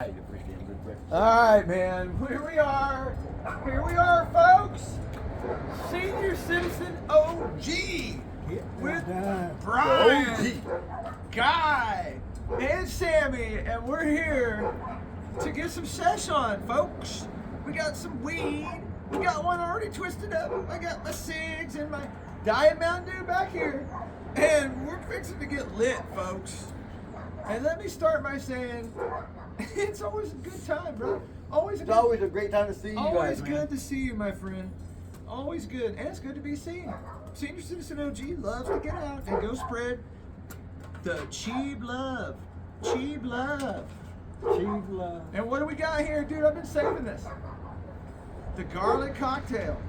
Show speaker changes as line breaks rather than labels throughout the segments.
All right, man. Here we are. Here we are, folks. Senior Citizen OG with Brian, Guy, and Sammy, and we're here to get some sesh on, folks. We got some weed. We got one already twisted up. I got my cigs and my Diet Mountain Dew back here, and we're fixing to get lit, folks. And let me start by saying, it's always a good time, bro. Always
a great time to see you guys,
always
man.
good to see you, my friend. Always good. And it's good to be seen. Senior Citizen OG loves to get out and go spread the cheap love. Cheap love.
Cheap love.
And what do we got here, dude? I've been saving this. The garlic cocktail.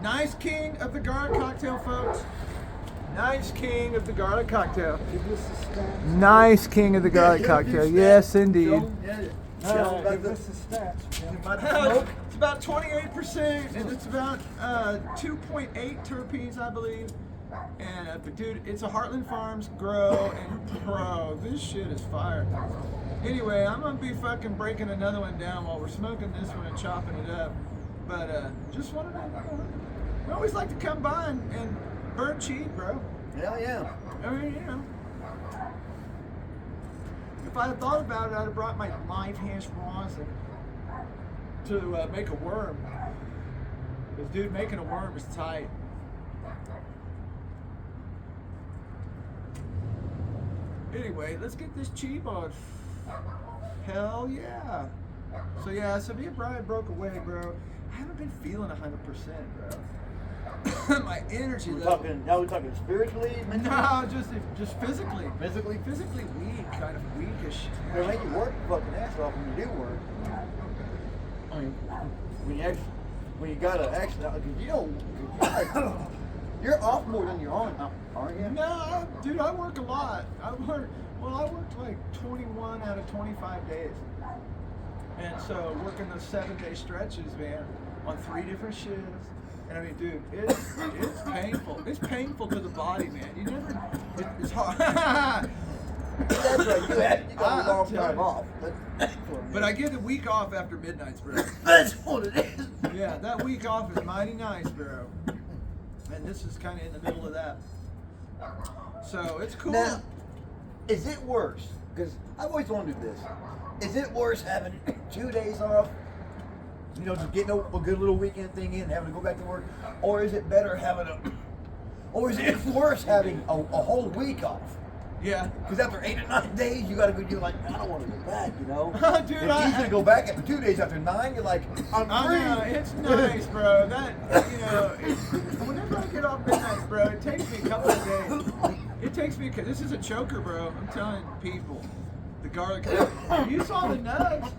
Nice king of the garlic cocktail, folks. Nice king of the garlic cocktail. Nice king of the garlic cocktail. Yes, indeed.
Give us the stats.
It's about 28%, and it's about 2.8 terpenes, I believe. And but dude, it's a Heartland Farms grow, and bro, this shit is fire. Anyway, I'm gonna be fucking breaking another one down while we're smoking this one and chopping it up. But just wanted to, we always like to come by and burn cheap, bro.
Yeah.
I mean, you know. If I had thought about it, I'd have brought my live hash rosin to make a worm. Because, dude, making a worm is tight. Anyway, let's get this cheap on. Hell yeah. So me and Brian broke away, bro. I haven't been feeling 100%, bro. My energy level.
Now we're talking spiritually? Mentally?
No, just physically.
Physically?
Physically weak, kind of weakish.
It'll make you work your fucking ass off when you do work. I mean, when you gotta actually, because you're off more than you're on, aren't you?
No, dude, I work a lot. I worked like 21 out of 25 days. And so working those 7-day stretches, man, on 3 different shifts. And I mean, dude, it's painful. It's painful to the body, man. It's hard.
That's right. You got a long time off.
But I get a week off after midnights, bro.
That's what it is.
Yeah, that week off is mighty nice, bro. And this is kind of in the middle of that. So it's cool.
Now, is it worse? Because I've always wondered this. Is it worse having 2 days off? You know, just getting a good little weekend thing in, having to go back to work, or is it better having or is it worse having a whole week off?
Yeah.
Because after 8 or 9 days, you gotta go. You're like, I don't want to go back, you know.
Dude,
it's easy to go back after 2 days. After 9, you're like, I'm free.
It's nice, bro. Whenever I get off midnight, bro, it takes me a couple of days. It takes me. This is a choker, bro. I'm telling people, the garlic. You saw the nuts.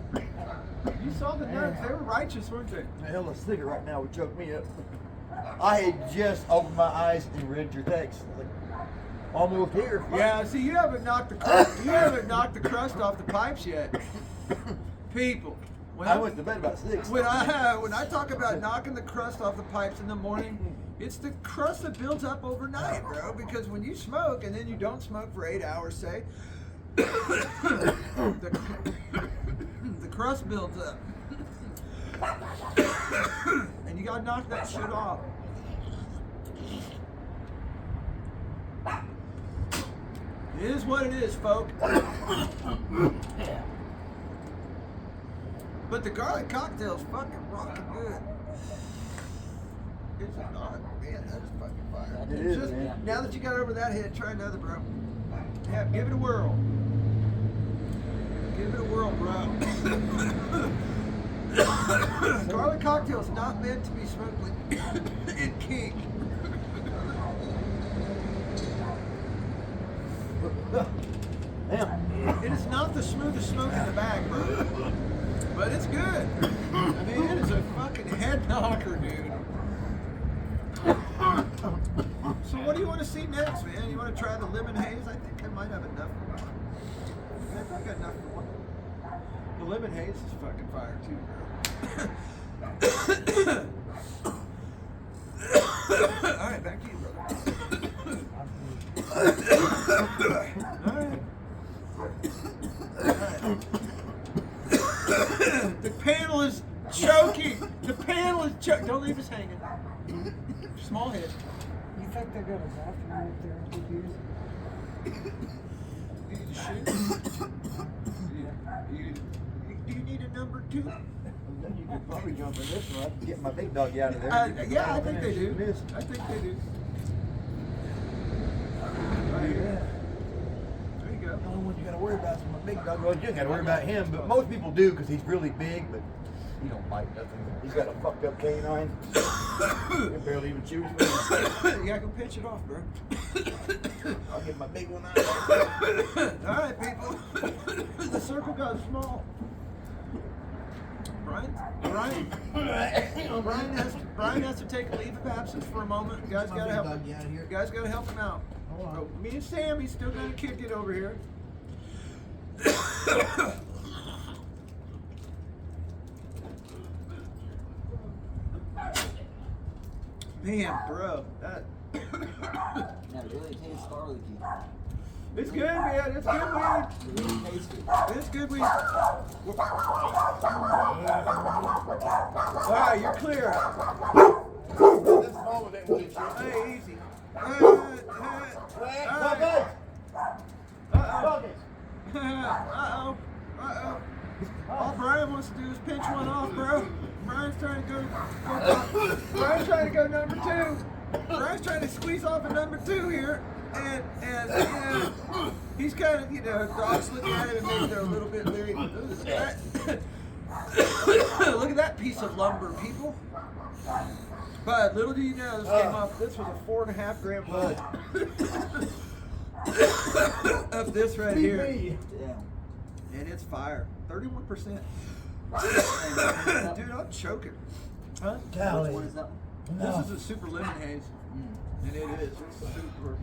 You saw the nuts. They were righteous, weren't they?
The hell, a cigarette right now would choke me up. I had just opened my eyes and read your text. Like, almost here.
Yeah. See, you haven't knocked the crust. You haven't knocked the crust off the pipes yet, people.
I went to bed about 6.
When I talk about knocking the crust off the pipes in the morning, it's the crust that builds up overnight, bro. Because when you smoke and then you don't smoke for 8 hours, say, the crust builds up. And you gotta knock that shit off. It is what it is, folks. But the garlic cocktail's fucking rocking good. It's not, man, that is fucking fire.
It is, man.
Now that you got over that head, try another, bro. Yeah, give it a whirl. Give it a whirl, bro. Garlic cocktail is not meant to be smoked in kink.
Damn.
It is not the smoothest smoke in the bag, bro. But it's good. I mean, it is a fucking head knocker, dude. So what do you want to see next, man? You want to try the lemon haze? I think I might have enough. I think I got enough for one. The lemon haze is fucking fire too, bro. All right, back to you, brother. All right. choking. The panel is choking. Don't leave us hanging. Small head.
You think they got a bathroom up there to use?
You need to shoot? Do you need a number 2?
Then you could probably jump in this one. I can get my big dog out of there.
Yeah, I think they do. I think they do. Right here. There you go.
The only one you gotta worry about is my big dog. Well, you don't gotta worry about him, but most people do because he's really big, but he don't bite nothing. He's got a fucked up canine. He can barely even chew his food.
You gotta go pinch it off, bro.
I'll get my big one out.
All right, people. The circle got small. Brian has to take a leave of absence for a moment. You guys gotta help. You guys gotta help him out. Oh, me and Sammy's still gonna kick it over here. Man, bro, that.
That really tastes garlicky.
It's good, man. It's good weed.
It really tastes good.
It's good weed. All right, you're clear.
Nothing wrong with that weed shit.
Hey, easy.
Buckets!
Uh-oh. All Brian wants to do is pinch one off, bro. Brian's trying to go number 2. Brian's trying to squeeze off a number 2 here. And he's kind of, dogs looking at him and maybe they're a little bit leery. Look at that. Look at that piece of lumber, people. But little do you know, this came off. This was a 4.5 gram bud of this right here,
Yeah.
and it's fire. 31%. Dude, I'm choking. Huh?
Which one is that one?
This is a super lemon haze, and it is. It's super.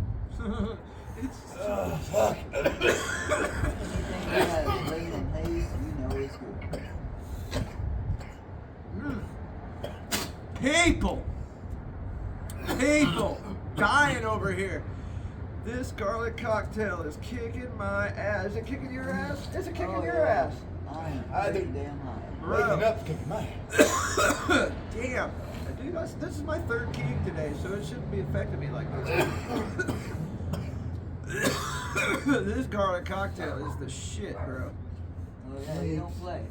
It's super.
Fuck.
Anything that has rain and haze, you know it's good.
People, dying over here. This garlic cocktail is kicking my ass. Is it kicking your ass? Is it kicking your ass?
I am pretty damn high.
Waking up kicking my ass.
Damn. Dude, this is my 3rd kick today, so it shouldn't be affecting me like this. This garlic cocktail is the shit, bro.
Oh yeah, you don't play.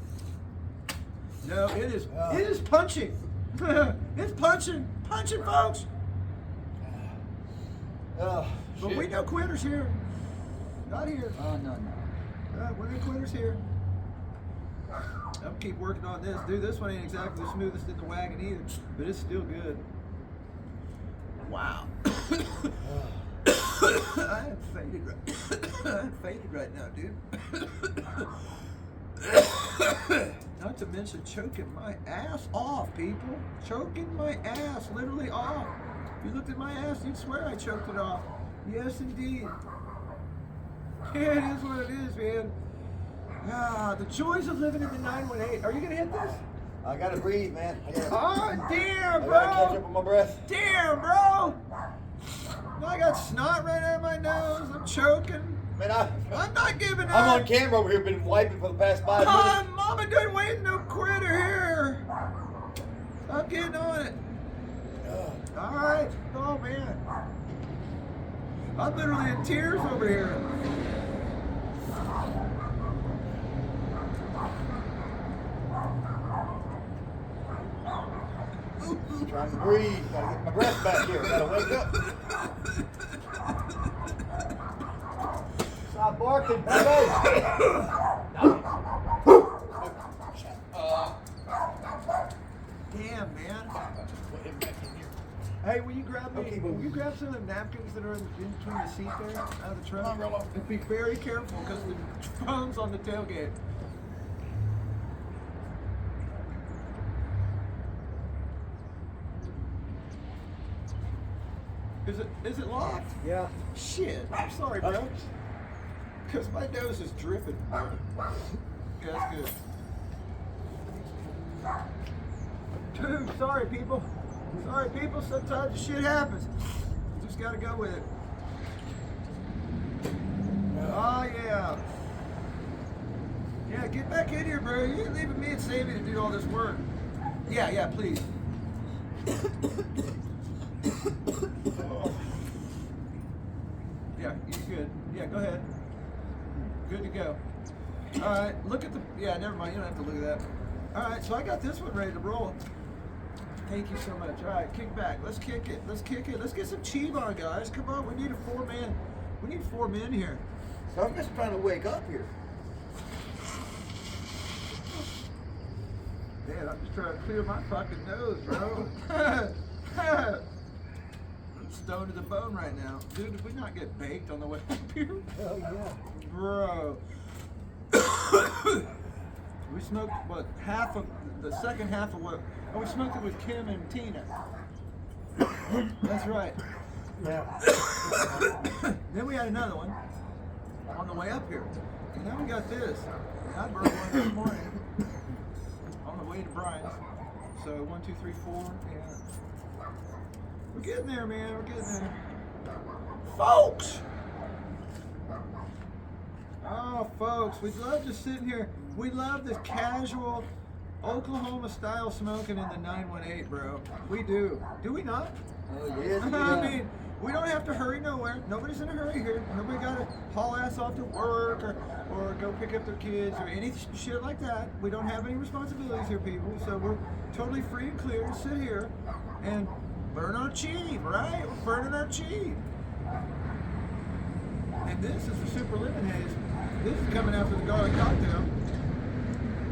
No, it is punching. It's punching, folks.
Oh,
But we no quitters here. Not here.
Oh no.
We're no quitters here. I'll keep working on this. Dude, this one ain't exactly the smoothest in the wagon either, but it's still good. Wow. I am faded right now, dude. Not to mention choking my ass off, people. Choking my ass literally off. If you looked at my ass, you'd swear I choked it off. Yes, indeed. Yeah, it is what it is, man. The joys of living in the 918. Are you gonna hit this?
I gotta breathe, man.
Oh, damn,
I gotta catch up
bro.
with my breath.
Damn, bro. I got snot right out of my nose. I'm choking.
Man,
I'm not giving up.
I'm on camera over here, been wiping for the past 5 minutes.
Mama doesn't wait no quitter here. I'm getting on it. All right. Oh, man. I'm literally in tears over here.
Trying to breathe. Gotta get my breath back here. Gotta wake up. Stop barking, baby.
Damn, man. Hey, will you grab me? Will you grab some of the napkins that are in between the seat there out of the truck? And be very careful because the phone's on the tailgate. Is it locked?
Yeah.
Shit. I'm sorry, bro. Because my nose is dripping, bro. Yeah, that's good. Dude, sorry, people. Sorry, people. Sometimes shit happens. Just gotta go with it. Oh, yeah. Yeah, get back in here, bro. You ain't leaving me and Sammy to do all this work. Yeah, please. Yeah, you're good. Yeah, go ahead. Good to go. All right, look at the. Yeah, never mind. You don't have to look at that. All right, so I got this one ready to roll. Thank you so much. All right, kick back. Let's kick it. Let's kick it. Let's get some cheese on, guys. Come on, we need a 4-man. We need 4 men here.
So I'm just trying to wake up here.
Man, I'm just trying to clear my fucking nose, bro. I'm stoned to the bone right now. Dude, did we not get baked on the way up here?
Hell yeah.
Bro. We smoked, what, half of, the second half of what, oh, we smoked it with Kim and Tina. That's right.
Yeah.
Then we had another one on the way up here. And then we got this. And I burned one this morning on the way to Brian's. So 1, 2, 3, 4. Yeah. We're getting there, man. We're getting there. Folks! Oh, folks, we love just sitting here. We love this casual Oklahoma style smoking in the 918, bro. We do. Do we not?
Oh, yes,
I mean, we don't have to hurry nowhere. Nobody's in a hurry here. Nobody got to haul ass off to work or go pick up their kids or any shit like that. We don't have any responsibilities here, people. So we're totally free and clear to sit here and burn our cheap, right? We're burning our cheap. And this is the Super Lemon Haze. This is coming after the garlic cocktail.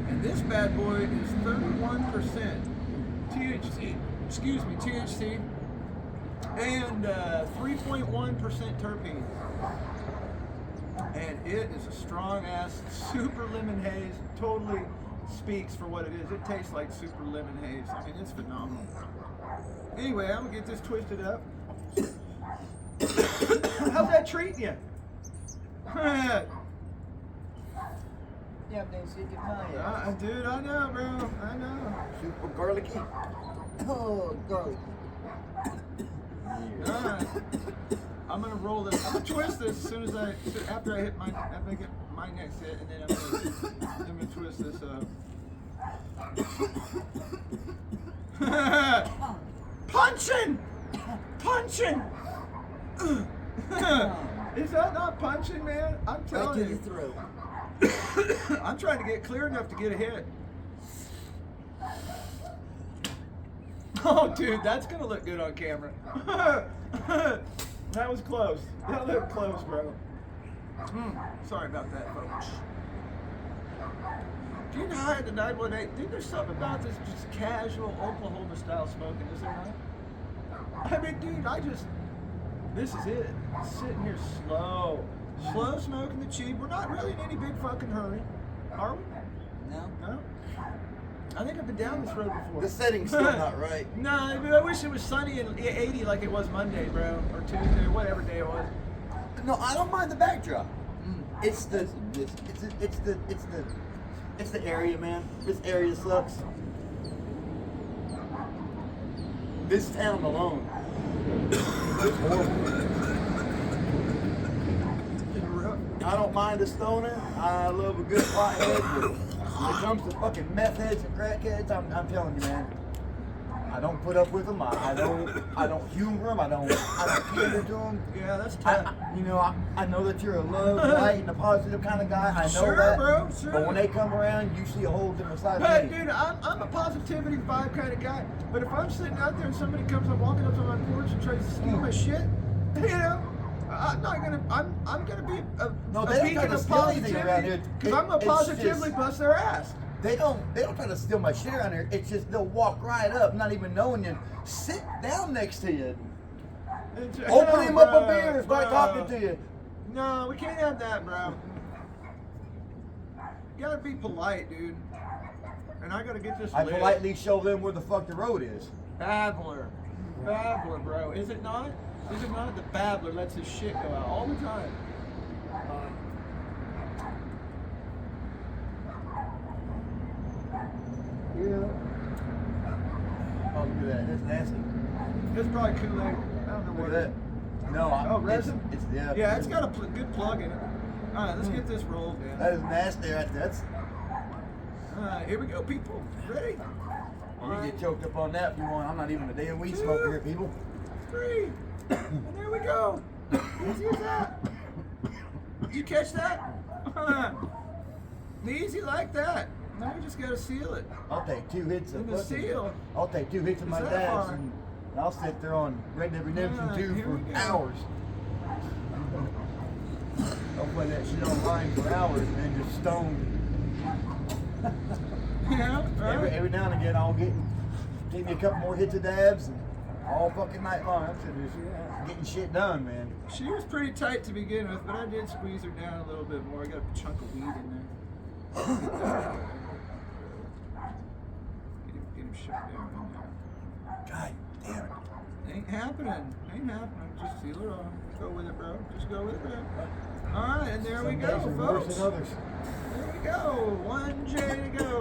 And this bad boy is 31% THC. Excuse me, THC. And 3.1% terpene. And it is a strong ass Super Lemon Haze. Totally speaks for what it is. It tastes like Super Lemon Haze. I mean, it's phenomenal. Anyway, I'm gonna get this twisted up. How's that treating you?
Yeah, they said you my
Dude, I know, bro. I know.
Super garlicky.
Oh, garlic.
Alright. I'm gonna roll this. I'm gonna twist this as soon as after I get my next hit, and then I'm gonna twist this up. Punching! Punching! Is that not punching, man? I'm
Right
telling
to the
you.
throat.
I'm trying to get clear enough to get a hit. Oh, dude, that's gonna look good on camera. That was close. That looked close, bro. Sorry about that, folks. Do you know how the 918? Dude, there's something about this just casual Oklahoma style smoking, is there not? I mean, dude, this is it. Sitting here slow smoking the cheap. We're not really in any big fucking hurry, are we?
No?
No? I think I've been down this road before.
The setting's still not right.
No, I wish it was sunny and 80 like it was Monday, bro, or Tuesday, or whatever day it was.
No, I don't mind the backdrop.
Mm.
It's the area, man. This area sucks. This town alone. It's horrible. I don't mind the stoner. I love a good pothead. But when it comes to fucking meth heads and crackheads, I'm telling you, man. I don't put up with them. I don't humor them. I don't cater to them.
Yeah, that's tough.
I know that you're a love, light, and a positive kind of guy. I know
Sure,
that.
bro, sure.
But when they come around, you see a whole different side
Hey,
of me.
dude, I'm a positivity vibe kind of guy. But if I'm sitting out there and somebody comes up, walking up to my porch and tries to steal my shit, I'm not gonna. I'm gonna be a
No, they don't
beacon
try to
of
steal anything around
positivity
here.
because I'm gonna
It's
positively
just-
bust their ass.
They don't try to steal my shit around here. It's just they'll walk right up, not even knowing you, sit down next to you, open him up a beer and start talking to you.
No, we can't have that, bro. You gotta be polite, dude. And I gotta get this
I
lit.
politely show them where the fuck the road is.
Babbler, bro. Is it not? Is it not? The babbler lets his shit go out all the time.
Yeah. Oh, look at that. That's nasty.
It's probably Kool-Aid. I don't know
Look
what
at
it
that.
is.
No,
resin?
It's yeah.
Yeah, it's got a good plug in it. All right, let's get this rolled, man.
That is nasty right there. That's
All right, here we go, people. Ready?
You get choked up on that if you want. I'm not even a damn weed smoker here, people.
3. And there we go. Easy as that. Did you catch that? Easy like that. Now we just gotta seal it.
I'll take 2 hits of
And the seal.
I'll take 2 hits of my
Is that
dabs
far?
and I'll sit there on Red Dead Redemption 2
here we
for
go.
hours. I'll play that shit online for hours and then just stoned.
Yeah, right.
Every now and again I'll give me a couple more hits of dabs and all fucking night long. I'm just getting shit done, man.
She was pretty tight to begin with, but I did squeeze her down a little bit more. I got a chunk of weed in there. Get him shook down in there.
God damn it.
Ain't happening. Ain't happening. Just seal her off. Go with it, bro. Just go with it, bro. Alright, and there we
Some
go,
days are worse
folks.
than others.
There we go. 1J to go.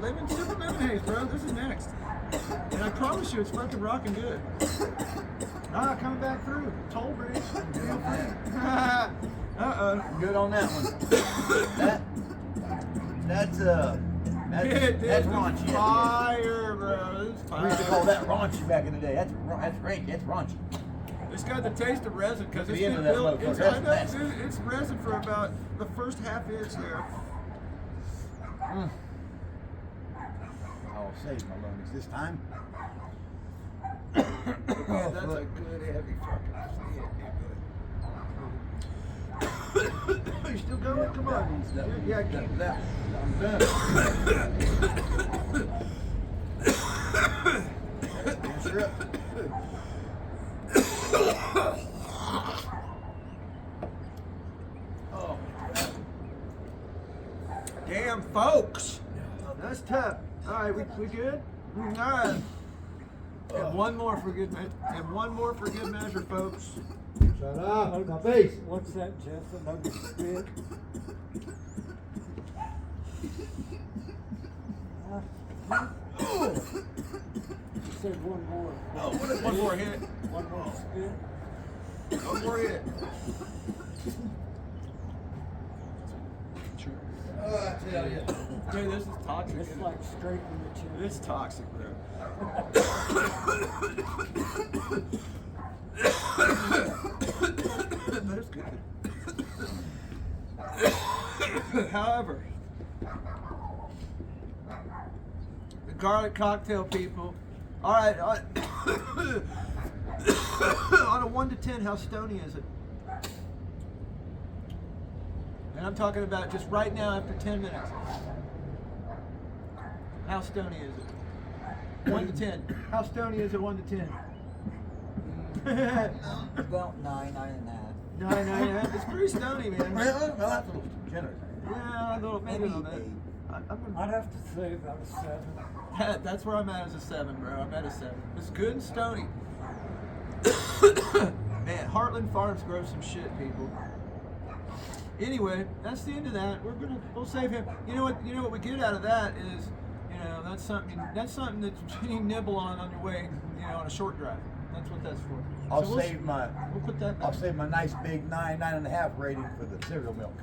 Lemon super lemonade, bro. This is next. And I promise you, it's fucking rocking good. Coming back through. Toll bridge. Uh-oh.
Good on that one. That's raunchy.
Fire, bro. This is
We used to call that raunchy back in the day. That's rank. That's raunchy.
It's got the taste of resin because it's
The end
been
of that
built.
motherfucker,
It's,
that's
I know,
nasty.
dude, it's resin for about the first half inch there.
I'll save my lungs this time.
Man, that's a good heavy fucking hit, dude. You still going? Come on. Yeah, keep that.
I'm done. Sure.
Oh. Damn, folks. That's tough. All right, we good? All right. And one more for good measure, folks.
Shut up. Look at my face.
What's that, Jeff? Another spit? You said one more.
One more hit.
One more spit.
One more hit.
I tell you.
Dude, this is toxic.
It's like scraping the chin.
It's toxic, bro. That's good. However, the garlic cocktail people. All right, on a 1 to 10, how stony is it? And I'm talking about just right now after 10 minutes. How stony is it? 1 to 10. How stony is it 1 to 10?
About 9, 9.5.
9, 9.5. It's pretty stony, man.
Well, that's a little generous.
Yeah, a little, maybe a little bit. I'm
I'd
gonna,
have to say about a 7.
that's where I'm at as a 7, bro. I'm at a 7. It's good and stony. Man, Heartland Farms grows some shit, people. Anyway, that's the end of that. We'll save him. You know what we get out of that is, that's something that you nibble on your way, on a short drive. That's what that's for.
I'll
So
save my
We'll put that back.
I'll save my nice big 9, 9.5 rating for the cereal milk.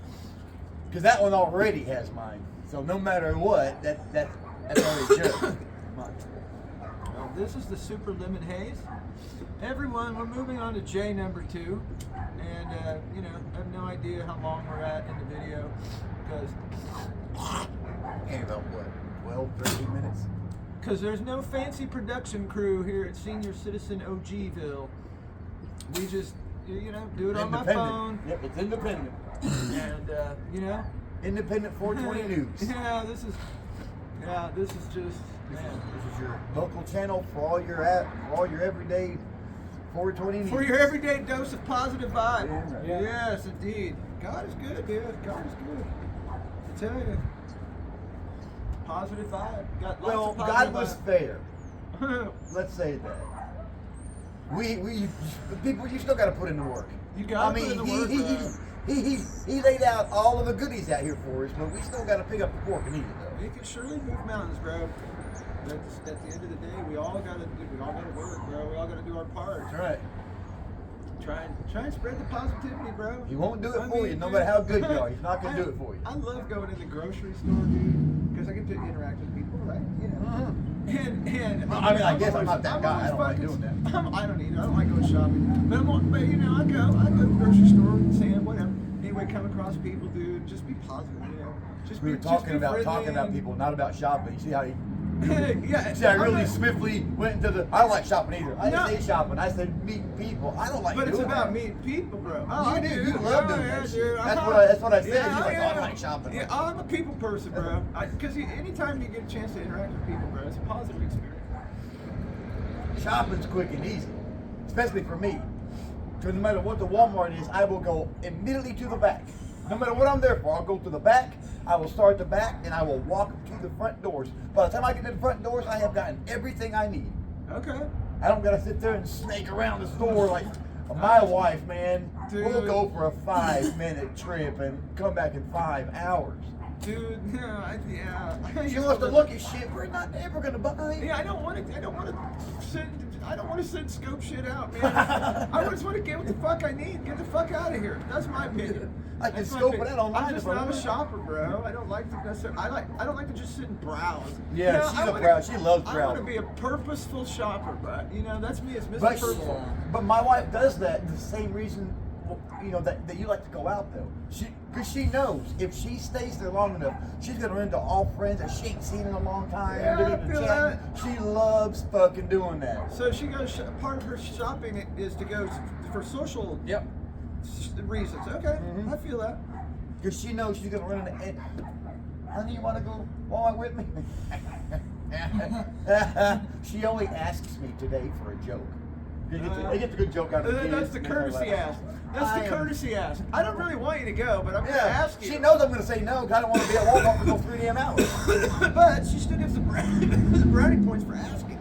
Because that one already has mine. So no matter what, that's already judged.
Well, this is the Super Lemon Haze. Everyone, we're moving on to J number 2. And, I have no idea how long we're at in the video. Because
About what, 12, 13 minutes?
there's no fancy production crew here at Senior Citizen OGville. We just, do it on my phone.
Yep, it's independent.
And,
Independent 420 News.
Yeah, this is just, man.
This is your local channel for all your everyday 420 News.
For your everyday dose of positive vibe.
Damn right.
Yeah.
Yes, indeed. God is good, dude. God is good. I tell you. Positive vibe. Got lots
Well,
of
God
positive
was
vibe.
fair. Let's say that. People, you still got to put in the work.
You gotta
I mean,
put in the work, bro.
he laid out all of the goodies out here for us, but we still got to pick up the pork and eat it though.
You can surely move mountains, bro. But at the end of the day, we all gotta work, bro. We all gotta do our part.
That's right.
Try and spread the positivity, bro.
He won't do it
I
for
mean,
you, no
dude,
matter how good you are. He's not gonna do it for you.
I love going in the grocery store, dude, because I get to interact with people, right?
Uh-huh.
And
I mean, I guess I'm not that guy. I don't like
fucking-
doing that.
I don't either. I don't like going shopping. But you know, I go to the grocery store, Sam, whatever. Anyway, come across people, dude. Just be positive, you know. Just
We
be
were talking
just be
about
friendly.
people, not about shopping. You see how he?
Yeah.
See, I
I'm
really
not-
swiftly went into the. I don't like shopping either. I
No.
didn't say shopping. I said meeting people. I don't like
But it's
doing
about
that.
meeting people, bro. Oh,
You
I
do.
do.
You love doing
yeah,
that
dude.
shit. That's
Uh-huh.
what I said.
Yeah,
He's like,
yeah.
oh, I don't like shopping.
Yeah, I'm a people person, bro. Because anytime you get a chance to interact with people, bro, it's a positive experience.
Shopping's quick and easy, especially for me. Because no matter what the Walmart is, I will go immediately to the back. No matter what I'm there for, I'll go to the back. I will start the back, and I will walk to the front doors. By the time I get to the front doors, I have gotten everything I need.
Okay.
I don't gotta sit there and snake around the store like my wife, man. We'll
Dude.
go for a 5-minute trip and come back in 5 hours.
Dude, yeah.
She wants to look at shit we're not ever gonna buy.
Yeah, I don't want to send scope shit out, man. I just want to get what the fuck I need. Get the fuck out of here. That's my opinion.
I can
That's my
scope it
opinion.
out online
I'm just
if I
not a
want.
shopper, bro. I don't like to necessarily. I don't like to just sit and browse.
Yeah,
You know,
she's
I
a
wanna-
browse. She loves
I want
browsing.
to be a purposeful shopper, but you know that's me. It's Mr.
But,
Purposeful.
but my wife does that the same reason, you know, that you like to go out though. Because she knows if she stays there long enough, she's gonna run into all friends that she ain't seen in a long time.
Yeah,
They're
I
gonna
feel
chat. She loves fucking doing that.
So she goes. Part of her shopping is to go for social
Yep.
reasons. Okay,
Mhm.
I feel that.
Because she knows she's gonna run into. Honey, you want to go along with me? She only asks me today for a joke. They get the good joke out of the kids.
That's the
and they're
courtesy
like,
ask. That's
I
the
am-
courtesy ask. I don't really want you to go, but I'm going to
Yeah,
ask you.
she knows I'm gonna say no because I don't want to be at Walmart for those 3 damn hours.
But she still gets the brownie points for asking.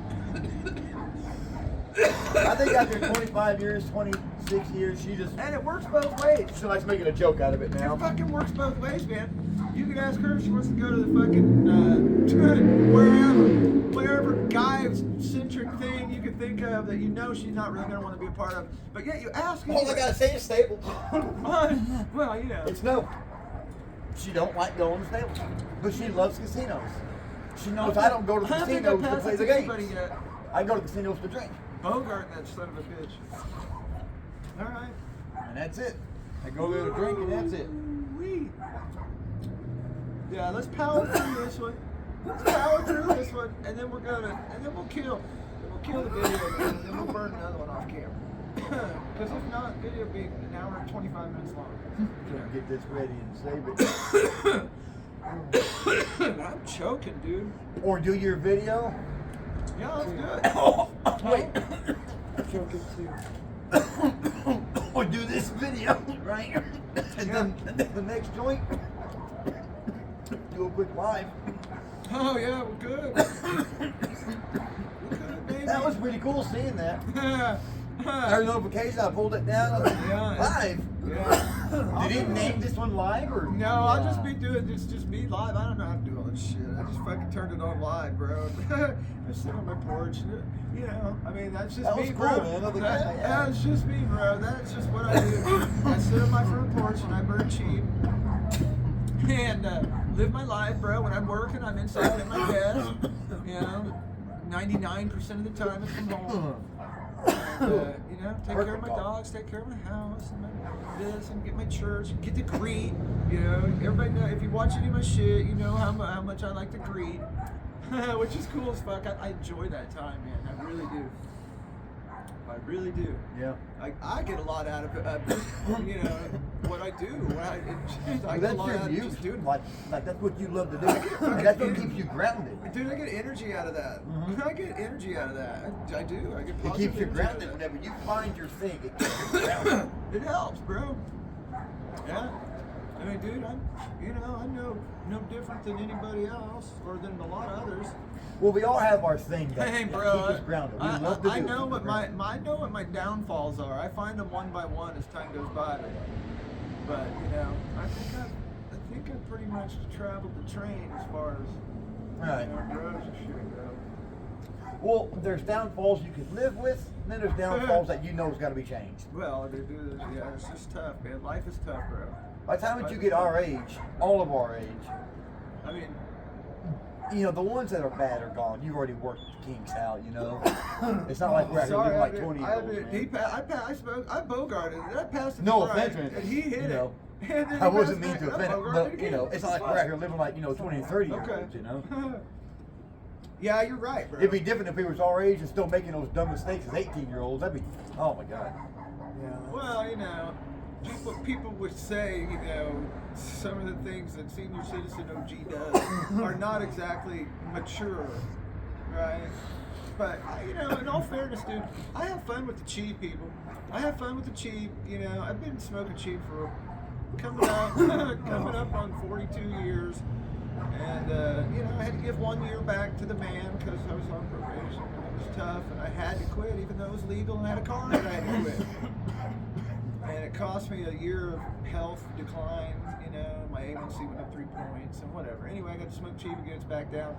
I think after 25 years, 26 years, she just
And it works both ways.
she likes making a joke out of it
It
now.
fucking works both ways, man. You can ask her if she wants to go to the fucking wherever guy-centric thing you can think of that you know she's not really gonna want to be a part of. But yet you ask.
All I gotta say is stable.
Well, you know.
It's no. She don't like going to Staples, but she loves casinos. She knows I don't go to the
I don't think I
casinos to
passed
play
it
the
to anybody
games.
yet.
I go to casinos to drink,
Bogart that son of a bitch. All right.
and that's it. I go there to drink, and that's it.
Wee. Yeah, let's power through this one. Let's power through this one, and then we'll kill the video, man, and then we'll burn another one off camera. Because if not, video will be an hour and 25 minutes long.
Gonna get this ready and save it.
I'm choking, dude.
Or do your video.
Yeah, let's do it.
Wait.
Choking too.
Or do this video, right? And then the next joint, do a quick live.
Oh yeah, we're good. We're good, baby.
That was pretty cool seeing that. Our
Yeah.
notification, I pulled it down. I was like,
Yeah.
live.
Yeah.
Did he name this one live or?
No, I'll just be doing it's just me live. I don't know how to do all this shit. I just fucking turned it on live, bro. I sit on my porch. You know, I mean that's just
That
me,
was
bro.
cool, man. I was like, yeah.
That's just me, bro. That's just what I do. I sit on my front porch and I burn cheap and live my life, bro. When I'm working, I'm inside at my desk. You know, 99% of the time it's from home. And, you know, take care of my dogs, take care of my house, and my this, and get my church, and get to greet. You know, everybody know if you watch any of my shit, you know how much I like to greet, which is cool as fuck. I enjoy that time, man. I really do. I really do.
Yeah.
I get a lot out of it. You know what I do. I
Well,
get a
that's
lot
your
out of just
music.
doing.
Like that's what you love to do. And that's what keeps you grounded.
Dude, I get energy out of that.
Mhm.
I get energy out of that. I do. I get
It
positive
keeps you
energy out of
grounded.
that.
Whenever you find your thing, it keeps you grounded.
It helps, bro. Yeah. I mean, dude, I'm no different than anybody else or than a lot of others.
Well, we all have our thing that
Hey,
keeps
bro.
us grounded. We love to do
I know
it.
what I know what my downfalls are. I find them one by one as time goes by. But you know, I think I've pretty much traveled the train as far as
Right.
drugs and shit go.
Well, there's downfalls you can live with, and then there's downfalls that you know has got to be changed.
Well, yeah, it's just tough, man. Life is tough, bro.
By the time that you get our age, all of our age,
I mean,
you know, the ones that are bad are gone. You've already worked the kinks out, you know. It's not like we're out here living like 20-year-olds, man.
I bogarted it. I passed it
No
to Brian,
offense, man.
and he hit
you
it.
know.
And then
I
he
wasn't
passed
mean
it
to
back,
offend
I
it,
bogarted
but,
it
you know,
again.
it's not like we're out here living like, you know, 20 and 30-year-olds, you know.
Yeah, you're right, bro.
It'd be different if we was our age and still making those dumb mistakes as 18-year-olds. That'd be, oh my God.
Yeah.
Well, you know, people would say, you know, some of the things that Senior Citizen OG does are not exactly mature, right? But, you know, in all fairness, dude, I have fun with the cheap people. I have fun with the cheap, you know. I've been smoking cheap for coming up on 42 years. And, you know, I had to give 1 year back to the man because I was on probation. And it was tough, and I had to quit even though it was legal and I had a car that I had to quit. And it cost me a year of health decline, you know, my A1C went up 3 points and whatever. Anyway, I got to smoke cheap again, it's back down.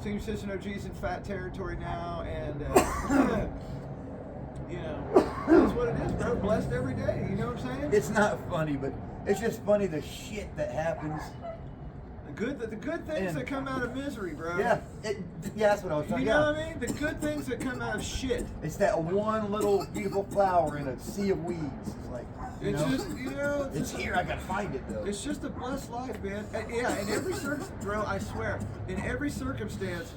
Senior Citizen OG's in fat territory now, and, you know, that's what it is, bro. Blessed every day, you know what I'm saying?
It's not funny, but it's just funny the shit that happens.
The good things that come out of misery, bro.
Yeah, that's what I was talking
You know
about.
what I mean? The good things that come out of shit.
It's that one little beautiful flower in a sea of weeds. It's like, you
It's
know,
just, you know,
it's here. I gotta find it though.
it's just a blessed life, man. And yeah, in every circumstance, bro, I swear, in every circumstance,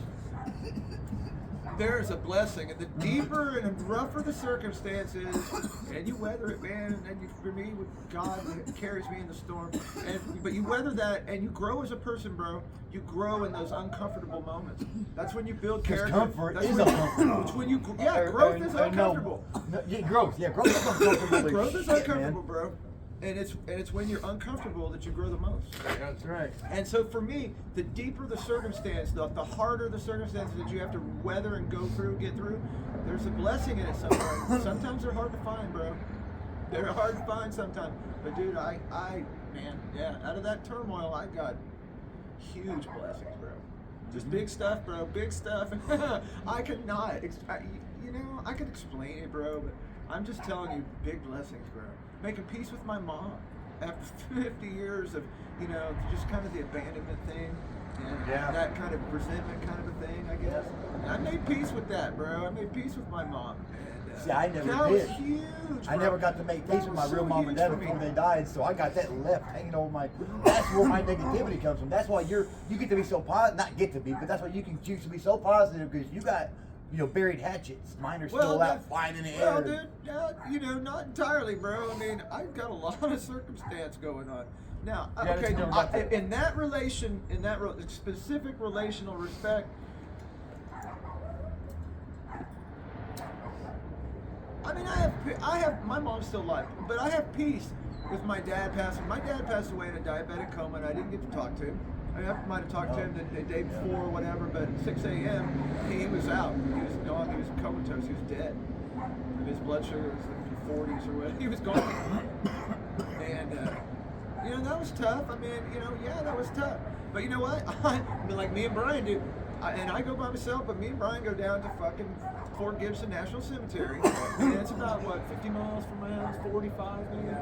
there is a blessing. And the deeper and rougher the circumstances, and you weather it, man. And you, for me, with God, it carries me in the storm. But you weather that, and you grow as a person, bro. You grow in those uncomfortable moments. That's when you build character.
Comfort
That's
is
when
uncomfortable.
It's when you, yeah, growth is uncomfortable.
Growth is uncomfortable.
Growth is
Shit,
uncomfortable,
man.
bro. And it's when you're uncomfortable that you grow the most.
That's right.
And so for me, the deeper the circumstance, the harder the circumstances that you have to weather and go through, get through, there's a blessing in it sometimes. Sometimes they're hard to find, bro. They're hard to find sometimes. But dude, man, yeah, out of that turmoil, I got huge blessings, bro. Just big stuff, bro, big stuff. I could not, you know, I could explain it, bro, but I'm just telling you, big blessings, bro. Making peace with my mom after 50 years of, you know, just kind of the abandonment thing and that kind of resentment kind of a thing, I guess. And I made peace with that, bro. I made peace with my mom. And,
See, I never
that
did.
was huge,
I
bro.
never got to make peace
That
with my
was
real
so
mom and
huge
dad
for me.
before they died, so I got that left hanging over my. That's where my negativity comes from. That's why you get to be so positive. Not get to be, but that's why you can choose to be so positive because you got, you know, buried hatchets. Mine are still out flying in the air.
Well, dude, you know, not entirely, bro. I mean, I've got a lot of circumstance going on. Now,
Yeah,
okay,
let's go back to-
in that relation, in that specific relational respect, I mean, I have, my mom's still alive, but I have peace with my dad passing. My dad passed away in a diabetic coma, and I didn't get to talk to him. I mean, I might have talked to him the day before or whatever, but at 6 a.m., he was out. He was gone. He was comatose. He was dead. And his blood sugar was in the 40s or whatever. He was gone. And, you know, that was tough. I mean, you know, yeah, that was tough. But you know what? I mean, like me and Brian do. And I go by myself, but me and Brian go down to fucking Fort Gibson National Cemetery. And it's about, what, 50 miles from my house? 45 maybe?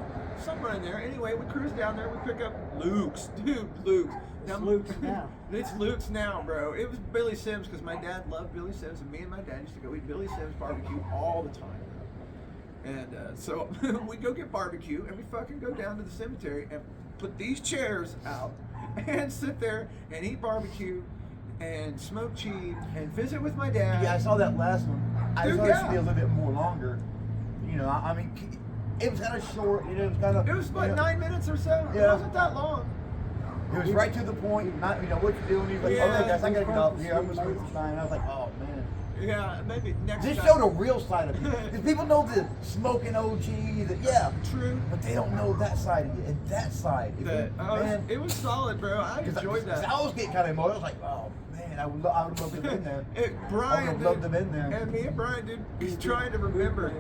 Somewhere in there. Anyway, we cruise down there. We pick up Luke's. Dude, Luke's. Now,
It's Luke's now.
It's Luke's now, bro. It was Billy Sims because my dad loved Billy Sims, and me and my dad used to go eat Billy Sims barbecue all the time. And so we go get barbecue, and we fucking go down to the cemetery and put these chairs out and sit there and eat barbecue and smoke cheese and visit with my dad.
Yeah, I saw that last one. I
Dude,
thought it should
yeah.
be a little bit more longer. You know, I mean, it was kind of short. You know, it was kind of.
It was, what,
you know,
9 minutes or so? It
Yeah.
wasn't that long.
It was right to the point. Not, you know, what you're doing. He's like,
Yeah.
okay, guys, I gotta get off here. I'm gonna spend some time. I was like, oh man.
Yeah, maybe next
This
time.
showed a real side of you. Because people know the smoking OG, yeah,
True.
but they don't know that side of you. And that side, man.
It was solid, bro. I enjoyed that.
I was getting kind of emotional. I was like, oh man, I would love to have been there.
Brian,
I would have loved to have been there.
And me and Brian, dude, he's trying to remember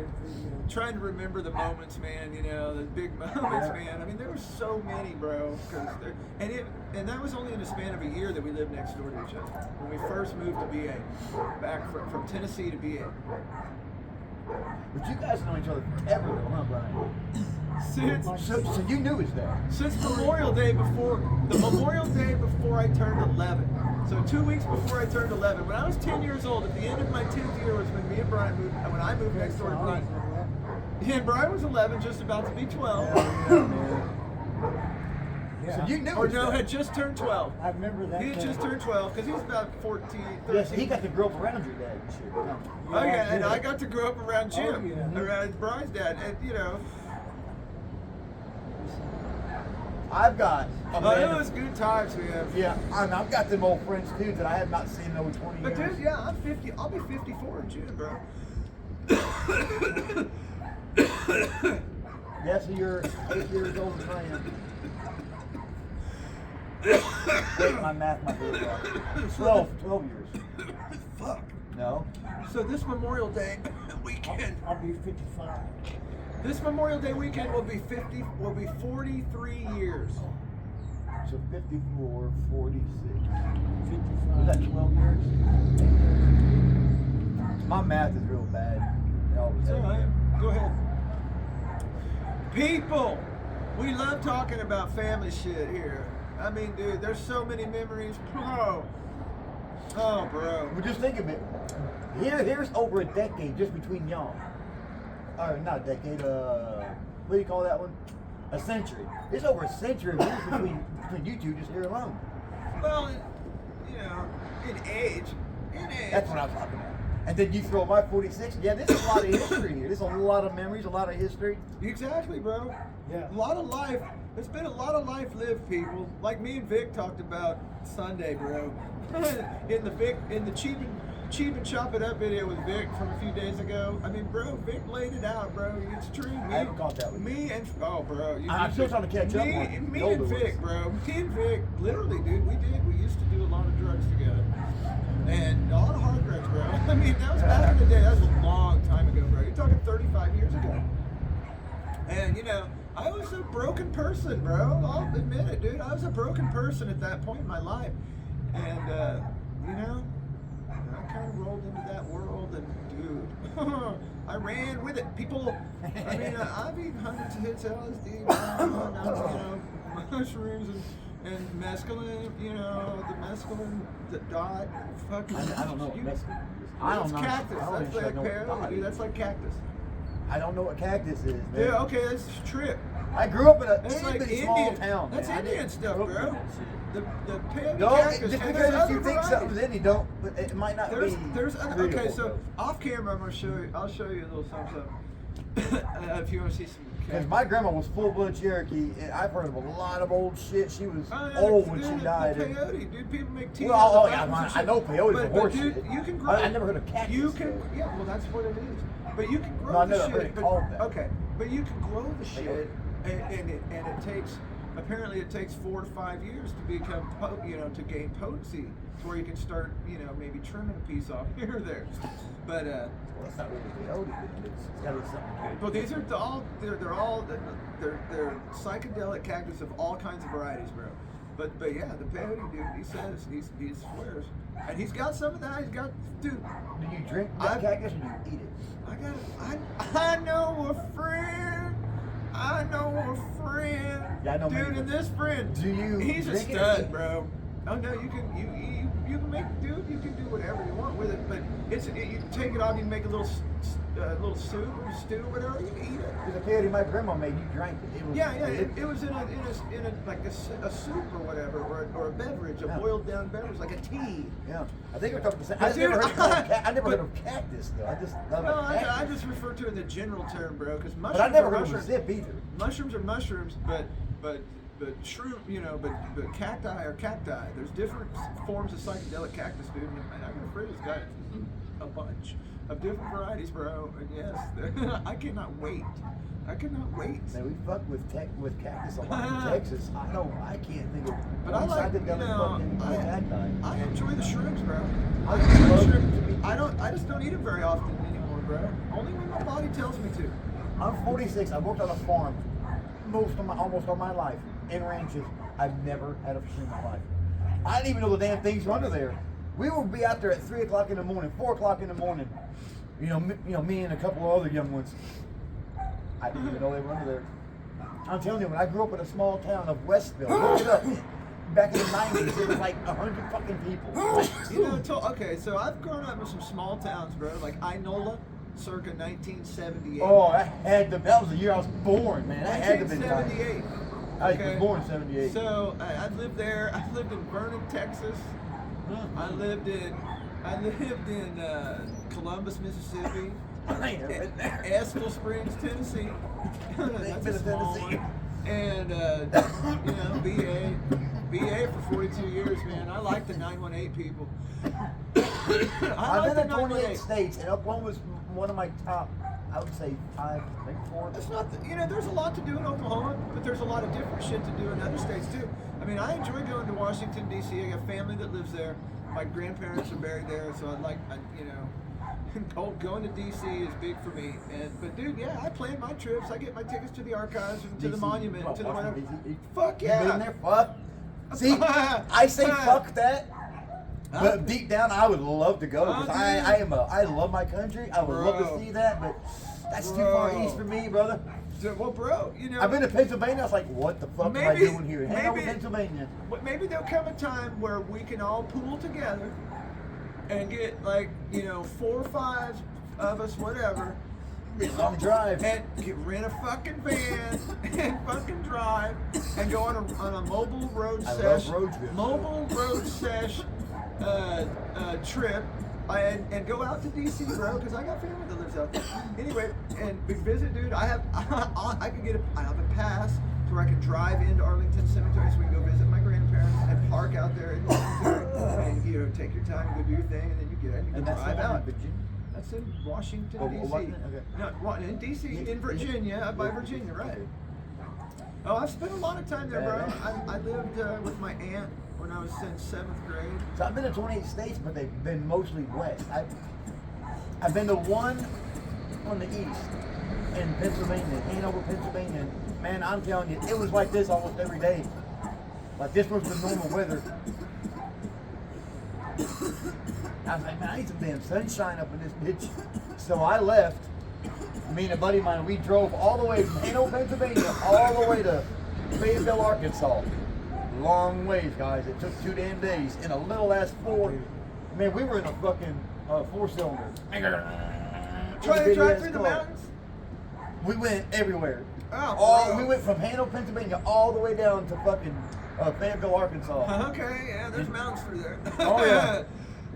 the moments, man. You know, the big moments, man. I mean, there were so many, bro. And that was only in the span of a year that we lived next door to each other. When we first moved to BA, back from Tennessee to BA.
But you guys know each other forever, though, huh, Brian? So you knew it was there.
Since Memorial Day before I turned 11. So 2 weeks before I turned 11, when I was 10 years old, at the end of my 10th year was when me and Brian moved. When I moved next door to me. Yeah, and Brian was 11, just about to be 12.
Yeah. So you knew
Or
it was
no,
there.
had just turned 12.
I remember that.
He had just turned 12 because he was about 14, 13.
Yes, he got to grow up around your dad and shit.
Oh yeah, and I got to grow up around Jim, around Brian's dad, and you know.
I've got.
It was good times we have.
Yeah, I've got them old friends too that I have not seen in over 20
But
years.
dude, yeah, I'm 50. I'll be 54 in June, bro.
Yeah, so you're 8 years old as I am. Wait, my math might be wrong. 12 years.
Fuck.
No.
So this Memorial Day weekend,
I'll be 55.
this Memorial Day weekend will be 43 years.
So 54, 46.
55.
Was that 12 years? My math is real bad.
It's all right. Go ahead. People, we love talking about family shit here. I mean, dude, there's so many memories. Oh, bro.
Well, just think of it. Here's over a decade just between y'all. Or not a decade, what do you call that one? A century. It's over a century of years between you two just here alone.
Well, you know, in age.
That's what I'm talking about. And then you throw my 46. Yeah, there's a lot of history here. There's a lot of memories, a lot of history.
Exactly, bro.
Yeah.
A lot of life. There's been a lot of life lived, people. Like me and Vic talked about Sunday, bro. in the cheap and chop it up video with Vic from a few days ago. I mean, bro, Vic laid it out, bro. It's true.
I haven't caught that one.
Bro.
I'm still trying to catch up on
Me
the older
and Vic,
ones.
bro. Me and Vic, literally, dude, we used to do a lot of drugs together. And a lot of hard drugs, bro. I mean, that was back in the day. That was a long time ago, bro. You're talking 35 years ago. And, you know, I was a broken person, bro. I'll admit it, dude. I was a broken person at that point in my life. And, you know, I kind of rolled into that world and, dude, I ran with it. People, I mean, I've eaten hundreds of hits of LSD, you know, mushrooms and mescaline, you know, the mescaline, the dot, fucking.
I don't know what mescaline is. I
It's
don't know.
cactus.
I don't
That's
even
like
know what
peyote,
dot
dude.
is.
That's like cactus.
I don't know what cactus is, man.
Dude, okay, that's a trip.
I grew up in a
That's like
itty-bitty small
Indian.
town.
That's
man. I
Indian
didn't
stuff,
grow up
bro.
in that shit.
The peyote
No,
cactus.
just
and
because
there's
you
other
think
varieties.
something's in you, don't. But it might not
There's
be.
other. Okay,
agreeable,
so
though.
off camera, I'm gonna show you. I'll show you a little something. If you want to see some.
Because my grandma was full-blood Cherokee, and I've heard of a lot of old shit. She was
Oh, yeah,
old when
dude,
she died.
The
and-
peyote, dude. People make tea.
Well,
out of
oh,
the
yeah,
buttons and
I
shit.
know peyote is horse
dude,
shit.
you can grow.
I never heard of cactus.
You can,
though.
yeah. Well, that's what it is. But you can grow
No, I
the
never
shit.
heard it
but,
called that.
Okay, but you can grow the shit, and it takes. Apparently, it takes 4 to 5 years to become, to gain potency, to where you can start, maybe trimming a piece off here or there. But
Well, that's not really peyote, then. It's got to be something good.
well, these are they're psychedelic cactus of all kinds of varieties, bro. But yeah, the peyote dude, he says he swears, and he's got some of that. He's got, dude.
Do you drink that cactus or do you eat it?
I know a friend. I know a friend.
Yeah, I know many
dude, and
friends.
this friend,
Do you
he's a
drink it or eat
stud,
it?
bro. Oh no, you can make, dude. You can do whatever you want with it, but you take it off. You can make a little soup or stew, whatever. You can eat it.
Because the peyote my grandma made, you drank it. It was
It was in a like a soup or whatever, or a beverage, a boiled down beverage, like a tea.
Yeah, I think we're talking the same.
But
I never
dude,
heard of cactus though. I just love
No,
cactus.
I just refer to it in the general term, bro, because mushrooms
But I never
are
heard of a
mushrooms.
zip either.
Mushrooms are mushrooms, but shroom, but cacti are cacti. There's different forms of psychedelic cactus, dude. And I got a friend who's got a bunch of different varieties, bro. And yes, I cannot wait.
Man, we fuck with cactus a lot in Texas. I can't think of.
But I like,
fucking cacti.
I enjoy the shrooms, bro.
I
I enjoy
love
the
it to be-
shrooms. I just don't eat them very often anymore, bro. Only when my body tells me to.
I'm 46. I worked on a farm almost all my life in ranches. I've never had a shroom in my life. I didn't even know the damn things were under there. We would be out there at 3 o'clock in the morning, 4 o'clock in the morning. Me and a couple of other young ones. I didn't even know they were under there. I'm telling you, when I grew up in a small town of Westville, look it up. Back in the 90s, it was like 100 fucking people.
You know, okay, so I've grown up in some small towns, bro, like Inola, circa 1978.
Oh, that was the year I was born, man. That had to be
1978.
I was born in 78.
So I lived there. I lived in Vernon, Texas. I lived in Columbus, Mississippi.
I ain't never been there.
Estill Springs, Tennessee. That's a small one. And BA for 42 years, man. I like the 918 people.
I've been in 28 states, and Oklahoma's one of my top, I would say 5, maybe 4.
It's not, there's a lot to do in Oklahoma, but there's a lot of different shit to do in other states too. I mean, I enjoy going to Washington, D.C. I got family that lives there. My grandparents are buried there, so going to D.C. is big for me. But dude, yeah, I plan my trips. I get my tickets to the archives, and to the monument, to the whatever. Fuck yeah.
You been there? Fuck. See, I say fuck that. But deep down, I would love to go. Cause I love my country. I would love to see that, but that's too far east for me, brother.
Well, bro,
I've been to Pennsylvania. I was like, what the fuck am I doing here? Hanover, Pennsylvania.
Maybe there'll come a time where we can all pool together and get 4 or 5 of us, whatever.
Long drive.
And rent a fucking van and fucking drive and go on a mobile road sesh. Mobile road sesh trip. And go out to DC, bro, because I got family that lives out there. Anyway, and we visit, dude. I have a pass to where I can drive into Arlington Cemetery so we can go visit my grandparents and park out there in the cemetery and take your time, go do your thing, and then you get out and you can drive out. That's in Washington, D.C.
Okay.
No, in D.C., in Virginia, up by Virginia, right? Oh, I've spent a lot of time there, bro. I lived with my aunt when I was in 7th grade.
So I've been to 28 states, but they've been mostly west. I've been to one on the east in Pennsylvania, Hanover, Pennsylvania. Man, I'm telling you, it was like this almost every day. Like this was the normal weather. I was like, man, I need some damn sunshine up in this bitch. So I left. Me and a buddy of mine, we drove all the way from Hanover, Pennsylvania, all the way to Fayetteville, Arkansas. Long ways, guys. It took 2 damn days in a little ass Ford. Man, we were in a fucking 4-cylinder.
Trying to drive through the mountains?
We went everywhere. We went from Hanover, Pennsylvania, all the way down to fucking Fayetteville, Arkansas.
Okay, yeah, there's mountains through there.
Oh yeah.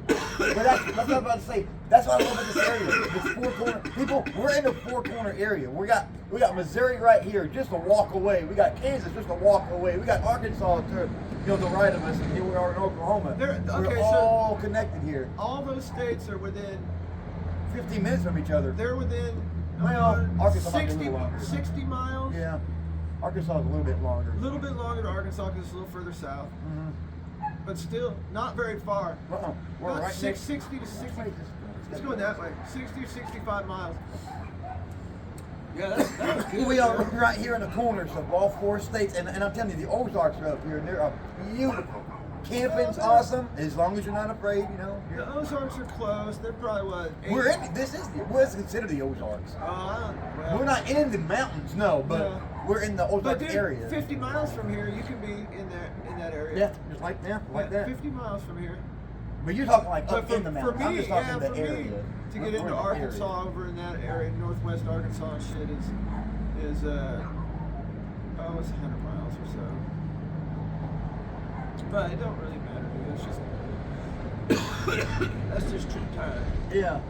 But that's what I'm about to say. That's what I love about this area. This 4-corner people. We're in a 4-corner area. We got Missouri right here, just a walk away. We got Kansas just a walk away. We got Arkansas to the right of us, and here we are in Oklahoma. We're all connected here.
All those states are within
15 minutes from each other.
They're within
Arkansas
60 miles.
Yeah, Arkansas is a little bit longer.
A little bit longer to Arkansas because it's a little further south. Mm-hmm. But still, not very far.
We're right
60 to 60. Let's go that way. 60 to 65 miles. Yeah, that was good.
We are right here in the corners of all 4 states, and I'm telling you, the Ozarks are up here, and they're beautiful. Camping's awesome, as long as you're not afraid,
The Ozarks are close. They're probably what?
What's considered the Ozarks. We're not in the mountains, no, but we're in the Ozark area.
50 miles from here, you can be in that area.
Yeah, just like that, like that.
50 miles from here.
But you're talking like up in the mountains. I'm just talking the area.
To get into Arkansas, over in that area, northwest Arkansas and shit, is it's 100 miles or so. But it don't really matter, dude. It's just that's just trip time.
Yeah.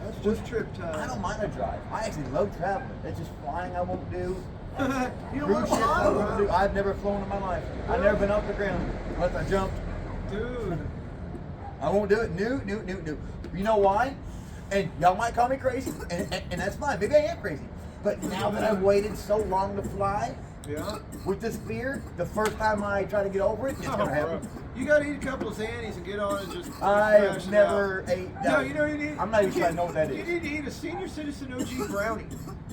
That's just trip time.
I don't mind a drive. I actually love traveling. It's just flying I won't do.
You know
Cruise ships I won't do. I've never flown in my life. I've never been off the ground unless I jumped.
Dude.
I won't do it. No. You know why? And y'all might call me crazy, and that's fine. Maybe I am crazy. But now that I've waited so long to fly, with this fear, the first time I try to get over it, it's gonna happen.
You gotta eat a couple of Xannies and get on and just.
I have never ate.
No, you know what you need.
I'm not even sure I know what that is.
You need to eat a senior citizen OG brownie,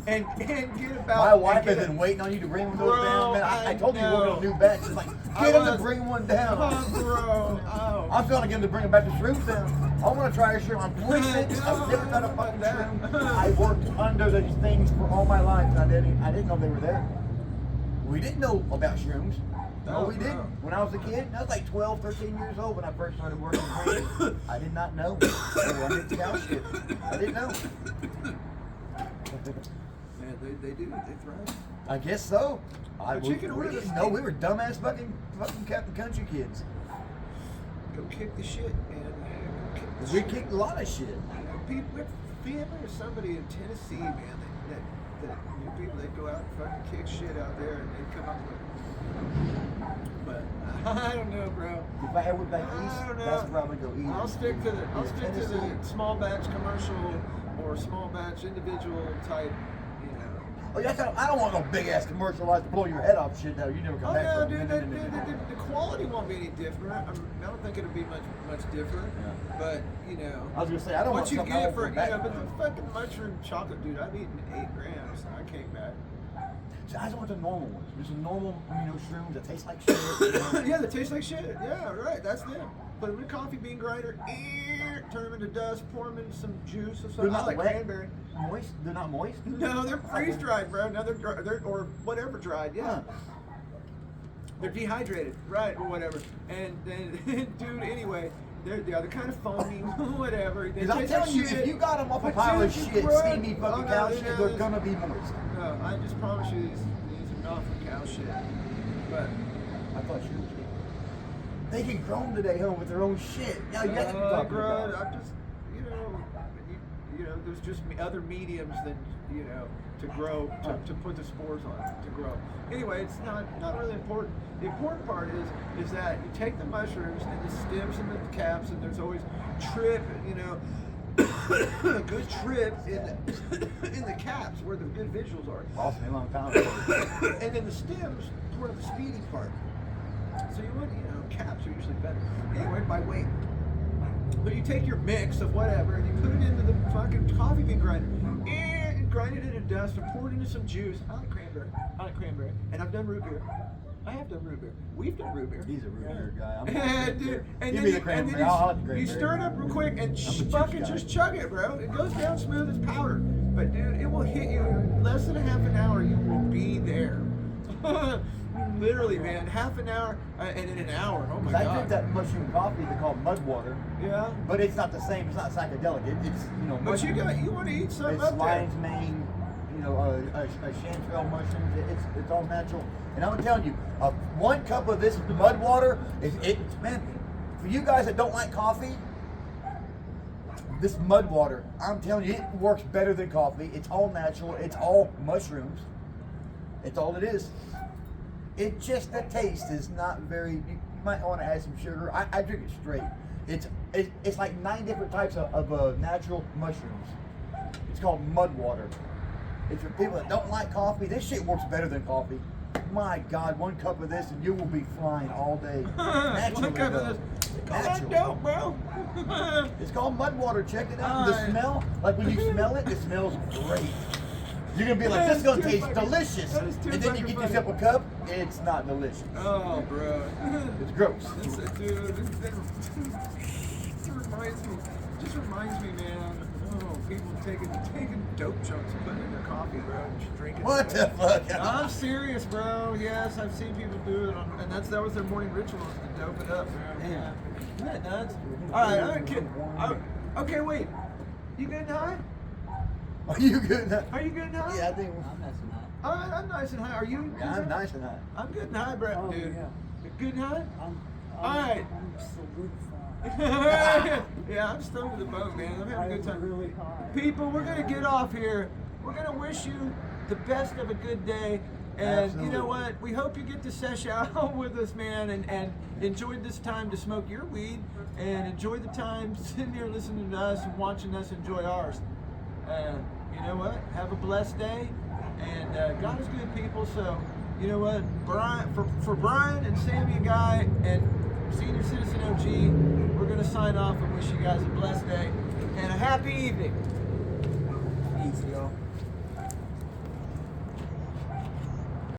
and get about.
My wife has been waiting on you to bring one of those down. Man, I told you we were on a new batch. She's like, get him to bring one down. I'm trying to get him to bring him back to shrooms down. I want to try a shroom. I'm 26. I've never done a fucking shroom. I worked under these things for all my life, and I didn't know they were there. We didn't know about shrooms. No, we
No.
didn't. When I was a kid, I was like 12, 13 years old when I first started working in Grant. I did not know. I did cow shit. I didn't know.
Man, they do. They thrive.
I guess so.
But you can order
we didn't
this
know.
thing.
We were dumbass fucking country kids.
Go kick the shit, man. Go kick the
We
shit.
kicked a lot of shit.
You know, people, we have family or somebody in Tennessee, man, that people that go out and fucking kick shit out there and they come up with. But I don't know, bro.
If I ever went back east,
I don't know.
that's where I would go eat.
I'll stick to
Tennessee.
the small batch commercial or small batch individual type, you know.
Oh, yeah, I don't want no big ass commercial like to blow your head off shit though. You never come
Oh
back.
no,
from it.
dude, the quality won't be any different. I don't think it'll be much different.
Yeah.
But you know,
I was gonna say I don't want
what you
something
get
I
for
won't go back
but
from.
the fucking mushroom chocolate, dude, I've eaten 8 grams. I came back.
So I just want the normal ones. Just a normal, shrooms that taste like shit. You know?
Yeah, they taste like shit. Yeah, right. That's them. Put them in a coffee bean grinder, turn them into dust, pour them in some juice or
They're
something. I
not
like
wet.
cranberry.
Moist? They're not moist?
No, they're freeze dried, bro. No, they're or whatever dried. Yeah.
Huh.
They're dehydrated, right, or whatever. And then, dude, anyway, they're kind of foamy, whatever. They
Because I'm
taste like
telling you,
shit.
if you got them off a
But
pile of
dude, you
shit,
bro-
steamy fucking
oh, no,
cow
they
shit,
know
they're
this-
gonna be moist.
No, I just promise you these are not from cow shit. But
I thought you were kidding. They can grow them today, huh, with their own shit. Now you have to be talking
bro,
about.
I'm just, you know, there's just other mediums than, to grow, to put the spores on, to grow. Anyway, it's not really important. The important part is that you take the mushrooms and the stems and the caps, and there's always trip, a good trip in the caps where the good visuals are.
Lost me a long time ago.
And then the stems were the speedy part. So you want, caps are usually better. Anyway, by weight. But you take your mix of whatever and you put it into the fucking coffee bean grinder and grind it into dust and pour it into some juice. I like cranberry. And I've done root beer. I have done root beer. We've done root beer.
He's a root beer guy. I'm
And,
Give
then
me
you,
the
and
cranberry.
then
I'll have the
you
cranberry.
stir it up real quick and
I'm a juice
fucking
guy.
just chug it, bro. It goes down smooth as powder. But dude, it will hit you in less than a half an hour. You will be there. Literally, man, half an hour and in an hour. Oh my
I
god.
drink that mushroom coffee they call mud water,
Yeah.
but it's not the same. It's not psychedelic. It's
But you
mushroom.
want to eat something
It's
up there.
lion's mane, a chanterelle mushrooms. It's all natural. And I'm telling you, 1 cup of this mud water man. For you guys that don't like coffee, this mud water, I'm telling you, it works better than coffee. It's all natural. It's all mushrooms. It's all it is. It just, the taste is not very. You might want to add some sugar. I drink it straight. It's like 9 different types of natural mushrooms. It's called mud water. It's for people that don't like coffee. This shit works better than coffee. My God, 1 cup of this and you will be flying all day. Naturally,
1 cup
though.
of this. Call that
Naturally.
dope, bro.
It's called mud water. Check it out. The
Alright.
smell, like when you smell it smells great. You're gonna be like, this is gonna
That is too
taste
fucking-
delicious.
that is too
And then you
fucking
get yourself a cup, it's not delicious.
Oh, bro.
It's gross.
Dude, that just reminds me, man. Oh, people taking dope chunks and putting it in their coffee, bro, and just drinking.
What the fuck?
I'm serious, bro. Yes, I've seen people do it, and that was their morning ritual, is to dope it up, bro.
Yeah.
Isn't that nuts? All right, I'm kidding. Okay, wait. You getting high?
Are you good?
Are you getting high?
Yeah, I think.
I'm messing up.
All right, I'm nice and high. Are you?
Yeah, I'm nice and high.
I'm good and high, Brett,
Oh,
dude.
yeah.
You good and high?
I'm
Alright.
solidified.
Yeah, I'm stoned to the bone, man. I'm having a good time.
Really high.
People, we're gonna get off here. We're gonna wish you the best of a good day. And you know
Absolutely.
what? We hope you get to sesh out with us, man, and enjoyed this time to smoke your weed and enjoy the time sitting here listening to us and watching us enjoy ours. You know what? Have a blessed day. And God is good, people. So, you know what? Brian, for Brian and Sammy and Guy and Senior Citizen OG, we're going to sign off and wish you guys a blessed day and a happy evening.
Easy, y'all.